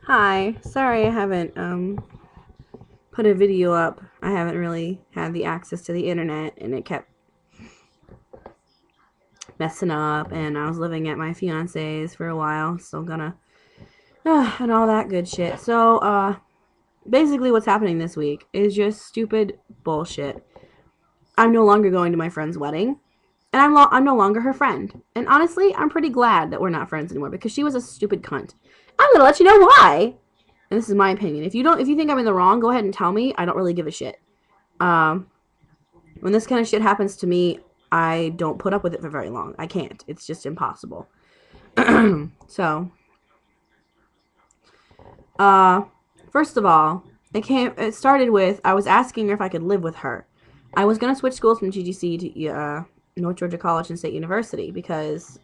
Hi, sorry I haven't put a video up. I haven't really had the access to the internet and it kept messing up and I was living at my fiance's for a while, still gonna and all that good shit. So, basically what's happening this week is just stupid bullshit. I'm no longer going to my friend's wedding. And I'm no longer her friend. And honestly, I'm pretty glad that we're not friends anymore because she was a stupid cunt. I'm gonna let you know why. And this is my opinion. If you think I'm in the wrong, go ahead and tell me. I don't really give a shit. Um, when this kind of shit happens to me, I don't put up with it for very long. I can't. It's just impossible. So, uh, first of all, it started with I was asking her if I could live with her. I was gonna switch schools from GGC to North Georgia College and State University because,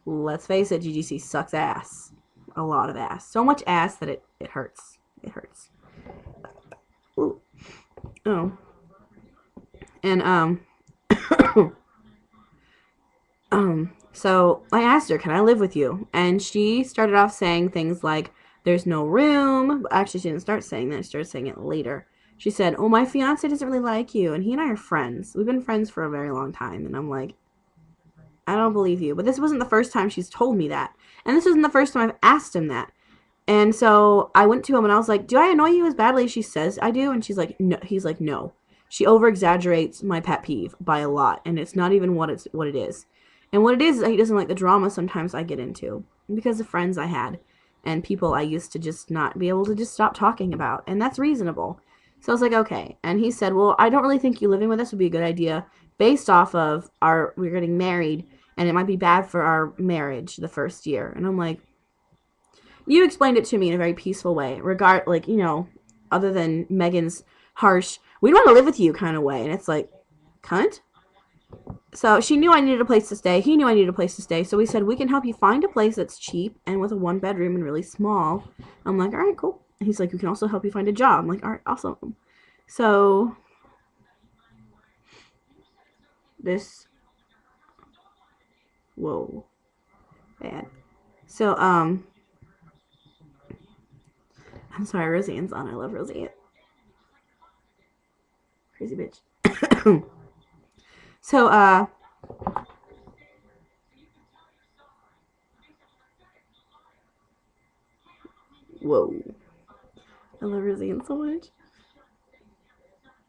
let's face it, GGC sucks ass. A lot of ass. So much ass that it hurts. It hurts. Ooh. Oh. And so I asked her, "Can I live with you?" And she started off saying things like, "There's no room." Actually, she didn't start saying that. She started saying it later. She said, "Oh, my fiance doesn't really like you, and he and I are friends. We've been friends for a very long time." And I'm like, I don't believe you. But this wasn't the first time she's told me that, and this isn't the first time I've asked him that. And so I went to him and I was like, "Do I annoy you as badly as she says I do?" And she's like, "No." He's like, "No. She over exaggerates my pet peeve by a lot, and it's not even what it is. And what it is that he doesn't like the drama sometimes I get into because of friends I had and people I used to just not be able to just stop talking about, and that's reasonable." So I was like, "Okay." And he said, "Well, I don't really think you living with us would be a good idea based off of we're getting married, and it might be bad for our marriage the first year." And I'm like, you explained it to me in a very peaceful way, other than Megan's harsh, "we don't want to live with you" kind of way. And it's like, cunt. So she knew I needed a place to stay. He knew I needed a place to stay. So we said, "We can help you find a place that's cheap and with a 1 bedroom and really small." I'm like, "All right, cool." And he's like, "We can also help you find a job." I'm like, "All right, awesome." So this, whoa, bad. So, I'm sorry, Roseanne's on. I love Roseanne. Crazy bitch. So, whoa. I love Roseanne so much.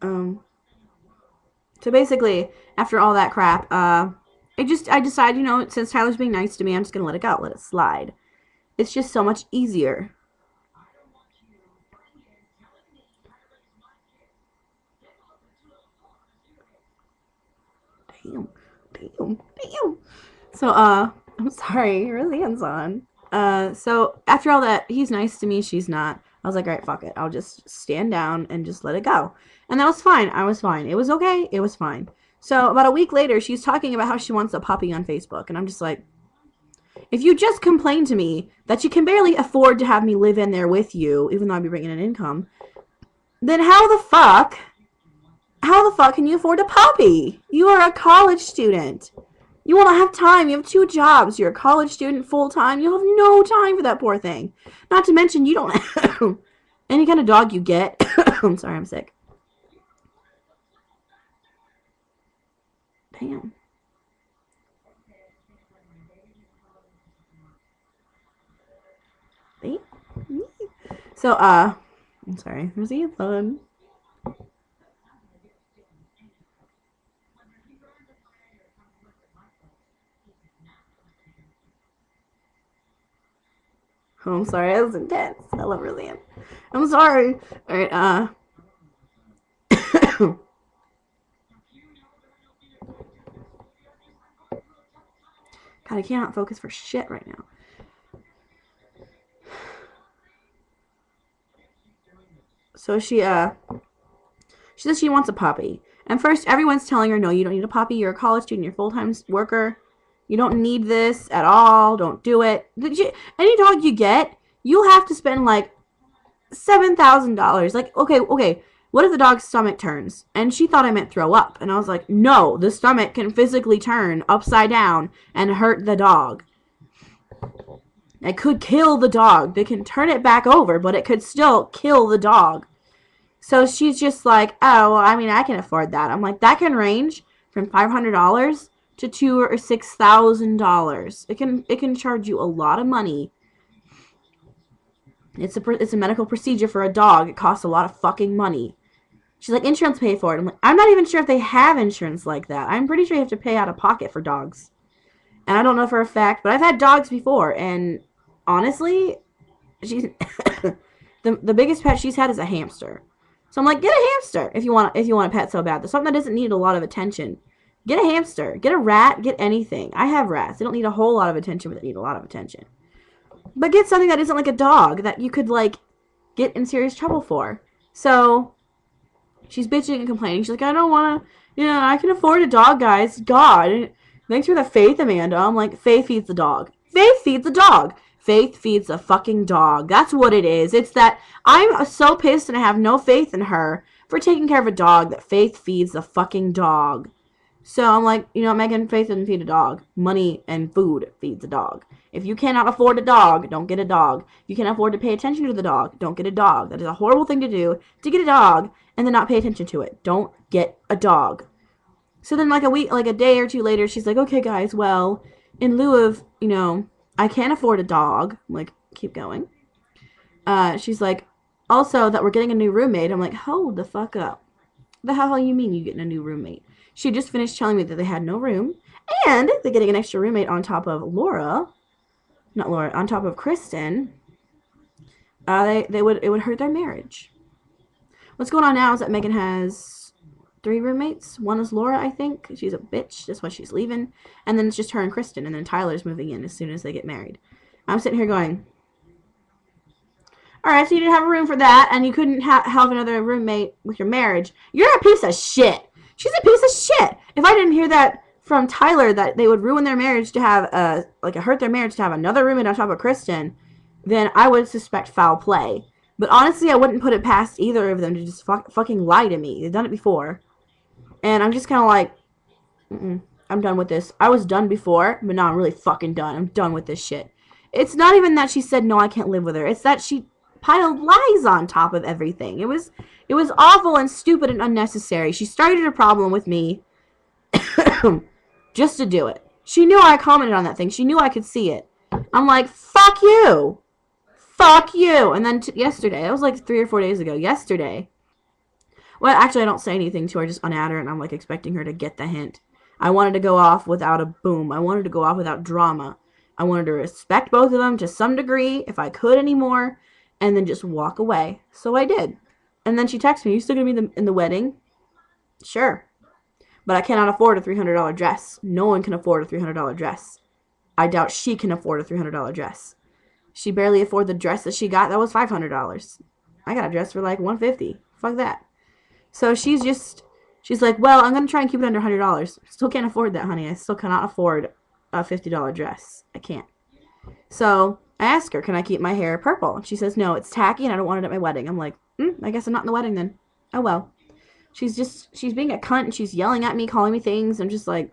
Um, so basically, after all that crap, I decided, since Tyler's being nice to me, I'm just gonna let it go, let it slide. It's just so much easier. Damn, damn. So, I'm sorry, Roseanne's on. So after all that, he's nice to me, she's not. I was like, "All right, fuck it. I'll just stand down and just let it go." And that was fine. I was fine. It was okay. It was fine. So about a week later, she's talking about how she wants a puppy on Facebook, and I'm just like, if you just complain to me that you can barely afford to have me live in there with you, even though I'd be bringing in income, then how the fuck can you afford a puppy? You are a college student. You won't have time. You have 2 jobs. You're a college student full time. You'll have no time for that poor thing. Not to mention, you don't have any kind of dog you get. I'm sorry, I'm sick. Damn. So, I'm sorry. Was he fun? Oh, I'm sorry. That was intense. I love Roseanne. I'm sorry. All right. God, I cannot focus for shit right now. So she says she wants a puppy. And first, everyone's telling her, "No, you don't need a puppy. You're a college student. You're a full-time worker. You don't need this at all. Don't do it." Any dog you get, you'll have to spend like $7,000. Like, okay. What if the dog's stomach turns? And she thought I meant throw up. And I was like, "No, the stomach can physically turn upside down and hurt the dog." It could kill the dog. They can turn it back over, but it could still kill the dog. So she's just like, oh, well, I mean, I can afford that. I'm like, that can range from $500 to $2,000 or $6,000. It can charge you a lot of money. It's a medical procedure for a dog. It costs a lot of fucking money. She's like, insurance paid for it. I'm like, I'm not even sure if they have insurance like that. I'm pretty sure you have to pay out of pocket for dogs. And I don't know for a fact, but I've had dogs before, and honestly, she's the biggest pet she's had is a hamster. So I'm like, get a hamster if you want a pet so bad. There's something that doesn't need a lot of attention. Get a hamster, get a rat, get anything. I have rats. They don't need a whole lot of attention, but they need a lot of attention. But get something that isn't like a dog that you could like get in serious trouble for. So she's bitching and complaining. She's like, I don't want to, I can afford a dog, guys. God, thanks for the faith, Amanda. I'm like, faith feeds the dog. Faith feeds the dog. Faith feeds a fucking dog. That's what it is. It's that I'm so pissed and I have no faith in her for taking care of a dog that Faith feeds the fucking dog. So I'm like, Megan, Faith doesn't feed a dog. Money and food feeds a dog. If you cannot afford a dog, don't get a dog. If you can't afford to pay attention to the dog, don't get a dog. That is a horrible thing to do, to get a dog and then not pay attention to it. Don't get a dog. So then like a day or two later, she's like, okay, guys, well, in lieu of, I can't afford a dog. I'm like, keep going. She's like, also that we're getting a new roommate. I'm like, hold the fuck up. The hell you mean you getting a new roommate? She just finished telling me that they had no room, and they're getting an extra roommate on top of on top of Kristen. It would hurt their marriage. What's going on now is that Megan has 3 roommates. One is Laura, I think. She's a bitch. That's why she's leaving. And then it's just her and Kristen, and then Tyler's moving in as soon as they get married. I'm sitting here going, all right, so you didn't have a room for that, and you couldn't have another roommate with your marriage. You're a piece of shit. She's a piece of shit. If I didn't hear that from Tyler, that they would ruin their marriage to have, hurt their marriage to have another roommate on top of Kristen, then I would suspect foul play. But honestly, I wouldn't put it past either of them to just fucking lie to me. They've done it before. And I'm just kind of like, I'm done with this. I was done before, but now I'm really fucking done. I'm done with this shit. It's not even that she said, no, I can't live with her. It's that she piled lies on top of everything. It was awful and stupid and unnecessary. She started a problem with me just to do it. She knew I commented on that thing. She knew I could see it. I'm like, fuck you. Fuck you. And then yesterday, it was like 3 or 4 days ago, yesterday. Well, actually, I don't say anything to her, just unadd her, and I'm like expecting her to get the hint. I wanted to go off without a boom. I wanted to go off without drama. I wanted to respect both of them to some degree, if I could anymore, and then just walk away. So I did. And then she texted me, you still going to be in the wedding? Sure. But I cannot afford a $300 dress. No one can afford a $300 dress. I doubt she can afford a $300 dress. She barely afforded the dress that she got. That was $500. I got a dress for like $150. Fuck that. So she's like, well, I'm going to try and keep it under $100. Still can't afford that, honey. I still cannot afford a $50 dress. I can't. So I asked her, can I keep my hair purple? And she says, no, it's tacky and I don't want it at my wedding. I'm like, I guess I'm not in the wedding then. Oh, well. She's being a cunt and she's yelling at me, calling me things. I'm just like,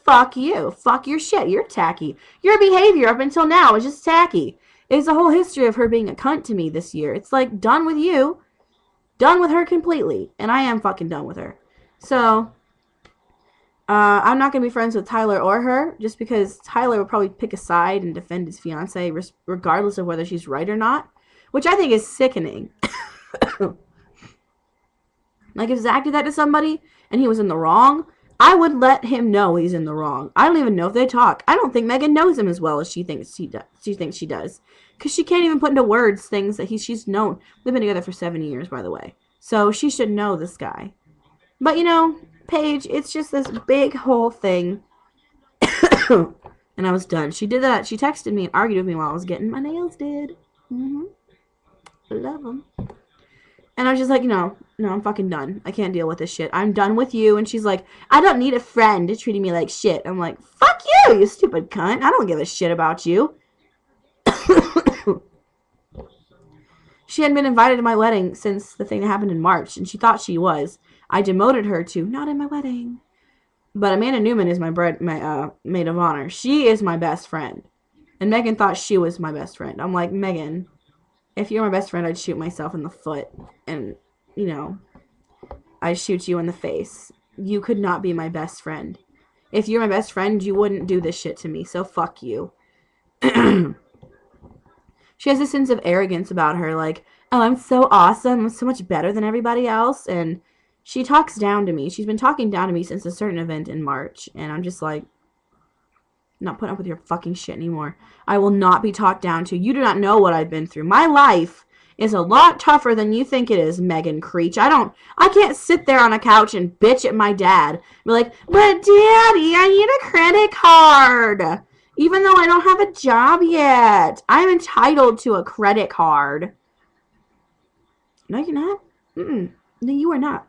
fuck you. Fuck your shit. You're tacky. Your behavior up until now is just tacky. It's a whole history of her being a cunt to me this year. It's like, done with you. Done with her completely. And I am fucking done with her. So, I'm not going to be friends with Tyler or her, just because Tyler will probably pick a side and defend his fiance, regardless of whether she's right or not, which I think is sickening. Like, if Zach did that to somebody and he was in the wrong, I would let him know he's in the wrong. I don't even know if they talk. I don't think Megan knows him as well as she thinks she does. Because she can't even put into words things that she's known. They've been together for 7 years, by the way. So she should know this guy. But, Paige, it's just this big whole thing. And I was done. She did that. She texted me and argued with me while I was getting my nails did. Love them. And I was just like, no, I'm fucking done. I can't deal with this shit. I'm done with you. And she's like, I don't need a friend treating me like shit. I'm like, fuck you, you stupid cunt. I don't give a shit about you. She hadn't been invited to my wedding since the thing that happened in March, and she thought she was. I demoted her to not in my wedding. But Amanda Newman is my maid of honor. She is my best friend. And Megan thought she was my best friend. I'm like, Megan, if you're my best friend, I'd shoot myself in the foot. And, you know, I'd shoot you in the face. You could not be my best friend. If you're my best friend, you wouldn't do this shit to me. So fuck you. She has a sense of arrogance about her. Like, oh, I'm so awesome. I'm so much better than everybody else. And she talks down to me. She's been talking down to me since a certain event in March. And I'm just like, not putting up with your fucking shit anymore. I will not be talked down to. You do not know what I've been through. My life is a lot tougher than you think it is, Megan Creech. I can't sit there on a couch and bitch at my dad. Be like, but Daddy, I need a credit card. Even though I don't have a job yet. I'm entitled to a credit card. No, you're not. No, you are not.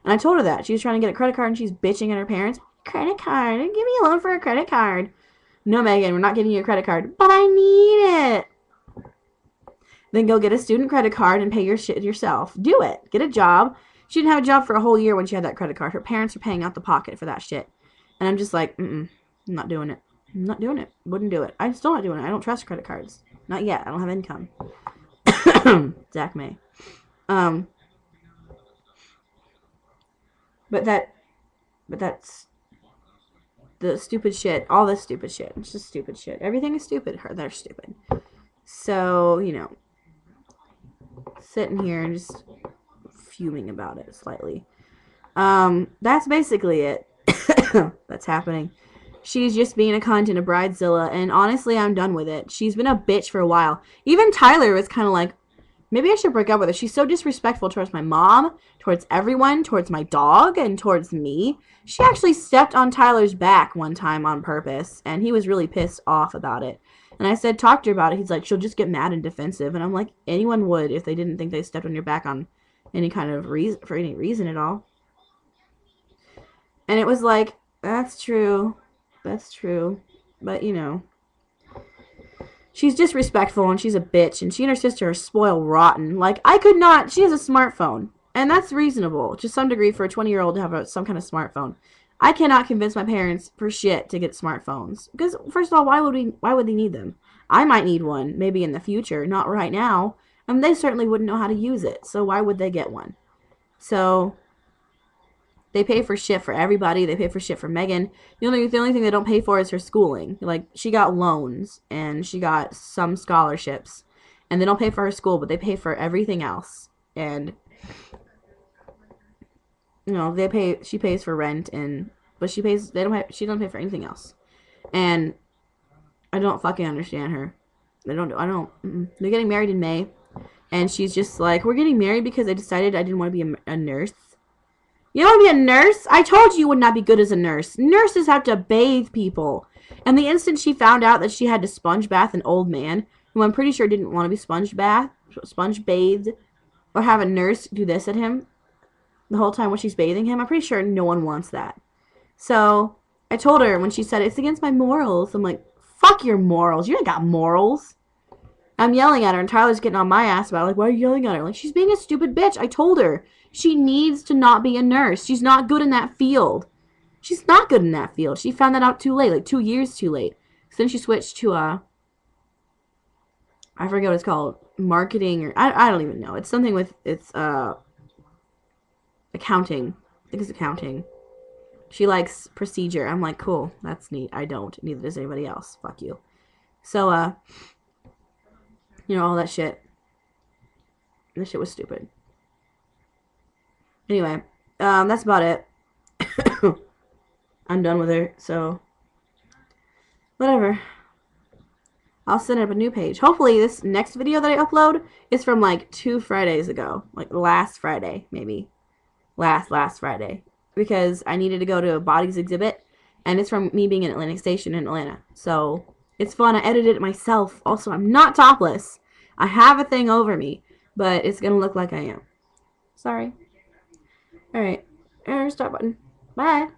And I told her that. She was trying to get a credit card and she's bitching at her parents. Credit card. Give me a loan for a credit card. No, Megan, we're not giving you a credit card. But I need it. Then go get a student credit card and pay your shit yourself. Do it. Get a job. She didn't have a job for a whole year when she had that credit card. Her parents are paying out the pocket for that shit. And I'm just like, I'm not doing it. I'm not doing it. Wouldn't do it. I'm still not doing it. I don't trust credit cards. Not yet. I don't have income. Zach May. But that's the stupid shit. All this stupid shit. It's just stupid shit. Everything is stupid. They're stupid. So, you know, sitting here and just fuming about it slightly. That's basically it. That's happening. She's just being a cunt and a bridezilla, and honestly, I'm done with it. She's been a bitch for a while. Even Tyler was kind of like, maybe I should break up with her. She's so disrespectful towards my mom, towards everyone, towards my dog, and towards me. She actually stepped on Tyler's back one time on purpose, and he was really pissed off about it. And I said, talk to her about it. He's like, she'll just get mad and defensive. And I'm like, anyone would if they didn't think they stepped on your back on any kind of reason, for any reason at all. And it was like, that's true. That's true. But, you know, she's disrespectful and she's a bitch. And she and her sister are spoiled rotten. Like, I could not. She has a smartphone. And that's reasonable to some degree for a 20-year-old to have some kind of smartphone. I cannot convince my parents for shit to get smartphones. Because, first of all, why would they need them? I might need one, maybe in the future, not right now. And they certainly wouldn't know how to use it. So why would they get one? So they pay for shit for everybody. They pay for shit for Megan. The only thing they don't pay for is her schooling. Like, she got loans and she got some scholarships. And they don't pay for her school, but they pay for everything else. And, you know, she pays for rent, but she doesn't pay for anything else. And I don't fucking understand her. They're getting married in May. And she's just like, we're getting married because I decided I didn't want to be a nurse. You don't want to be a nurse? I told you would not be good as a nurse. Nurses have to bathe people. And the instant she found out that she had to sponge bath an old man, who I'm pretty sure didn't want to be sponge bathed, or have a nurse do this at him the whole time when she's bathing him, I'm pretty sure no one wants that. So I told her when she said, it's against my morals. I'm like, fuck your morals. You ain't got morals. I'm yelling at her, and Tyler's getting on my ass about it. Like, why are you yelling at her? Like, she's being a stupid bitch. I told her. She needs to not be a nurse. She's not good in that field. She's not good in that field. She found that out too late, like 2 years too late. So then she switched to, I forget what it's called, marketing, or, I don't even know. It's something with, it's, accounting. I think it's accounting. She likes procedure. I'm like, cool, that's neat. I don't. Neither does anybody else. Fuck you. So, you know, all that shit. This shit was stupid. Anyway, that's about it. I'm done with her, so whatever. I'll set up a new page. Hopefully this next video that I upload is from like 2 Fridays ago. Like last Friday, maybe. Last Friday. Because I needed to go to a bodies exhibit, and it's from me being in Atlantic Station in Atlanta. So it's fun. I edited it myself. Also, I'm not topless. I have a thing over me, but it's going to look like I am. Sorry. Alright. Stop button. Bye.